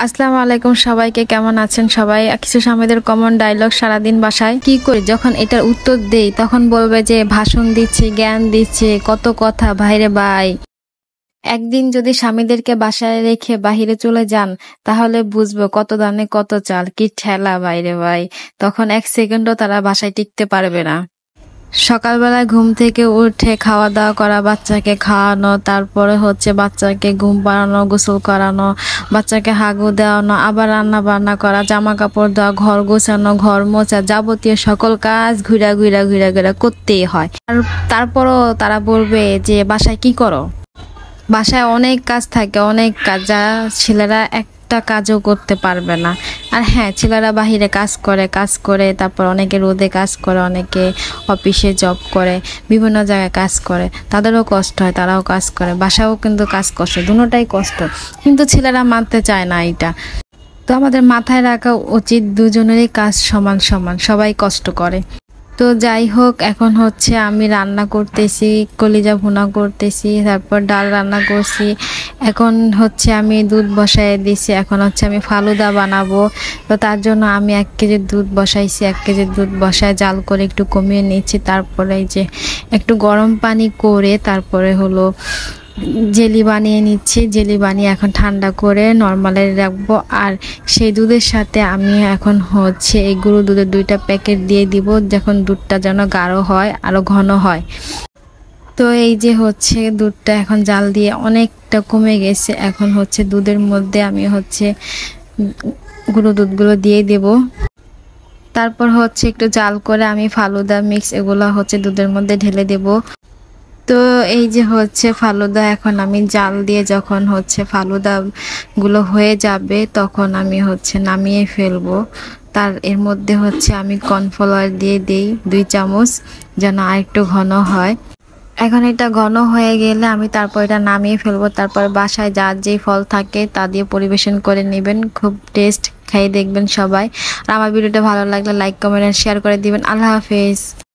আসসালামু আলাইকুম সবাইকে, কেমন আছেন সবাই? কিছু স্বামীদের কমন ডায়লগ, সারাদিন বাসায় কি করি, যখন এটার উত্তর দেই তখন বলবে যে ভাষণ দিচ্ছে, জ্ঞান দিচ্ছে, কত কথা ভাইরে ভাই। একদিন যদি স্বামীদেরকে বাসায় রেখে বাহিরে চলে যান তাহলে বুঝবো কত দানে কত চাল, কি ঠেলা ভাইরে ভাই। তখন এক সেকেন্ডও তারা বাসায় টিকতে পারবে না। সকালবেলায় ঘুম থেকে উঠে খাওয়া দাওয়া করা, বাচ্চাকে খাওয়ানো, তারপরে হচ্ছে বাচ্চাকে ঘুম পাড়ানো, গোসল করানো, বাচ্চাকে হাগু দেওয়ানো, আবার রান্না বান্না করা, জামা কাপড় দেওয়া, ঘর গোছানো, ঘর মোছা, যাবতীয় সকল কাজ ঘুরা ঘুরা ঘুরা ঘুরা করতেই হয়। আর তারপরও তারা বলবে যে বাসায় কি করো? বাসায় অনেক কাজ থাকে, অনেক কাজ যা ছেলেরা একটা কাজও করতে পারবে না। আর হ্যাঁ, ছেলেরা বাহিরে কাজ করে তারপর অনেকে রোদে কাজ করে, অনেকে অফিসে জব করে, বিভিন্ন জায়গায় কাজ করে, তাদেরও কষ্ট হয়, তারাও কাজ করে, বাসাও কিন্তু কাজ কষ্ট, দুটোটাই কষ্ট। কিন্তু ছেলেরা মানতে চায় না এটা। তো আমাদের মাথায় রাখা উচিত দুজনেরই কাজ সমান সমান, সবাই কষ্ট করে। তো যাই হোক, এখন হচ্ছে আমি রান্না করতেছি, কলিজা ভুনা করতেছি, তারপর ডাল রান্না করছি। এখন হচ্ছে আমি দুধ বসায় দিছি, এখন হচ্ছে আমি ফালুদা বানাবো। তো তার জন্য আমি 1 কেজি দুধ বসাইছি, 1 কেজি দুধ বসায় জাল করে একটু কমিয়ে নিচ্ছি। তারপরে এই যে একটু গরম পানি করে তারপরে হলো জেলি বানিয়ে নিচ্ছি। জেলি বানিয়ে এখন ঠান্ডা করে নর্মালে রাখবো। আর সেই দুধের সাথে আমি এখন হচ্ছে এই গরুর দুধের 2টা প্যাকেট দিয়ে দিব, যখন দুধটা যেন গাঢ় হয়, আরো ঘন হয়। তো এই যে হচ্ছে দুধটা এখন জাল দিয়ে অনেকটা কমে গেছে। এখন হচ্ছে দুধের মধ্যে আমি হচ্ছে গরুর দুধগুলো দিয়ে দেব। তারপর হচ্ছে একটু জাল করে আমি ফালুদা মিক্স এগুলো হচ্ছে দুধের মধ্যে ঢেলে দেব। তো এই যে হচ্ছে ফালুদা, এখন আমি জাল দিয়ে যখন হচ্ছে ফালুদা গুলো হয়ে যাবে তখন আমি হচ্ছে নামিয়ে ফেলবো। এর মধ্যে হচ্ছে আমি কর্নফ্লাওয়ার দিয়ে দেই 2 চামচ, যেন আরেকটু ঘন হয়। এখন এটা ঘন হয়ে গেলে আমি তারপর এটা নামিয়ে ফেলবো। তারপর বাসায় যার যেই ফল থাকে তা দিয়ে পরিবেশন করে নেবেন, খুব টেস্ট, খেয়ে দেখবেন সবাই। আর আমার ভিডিওটা ভালো লাগলে লাইক, কমেন্ট আর শেয়ার করে দিবেন। আল্লাহ হাফেজ।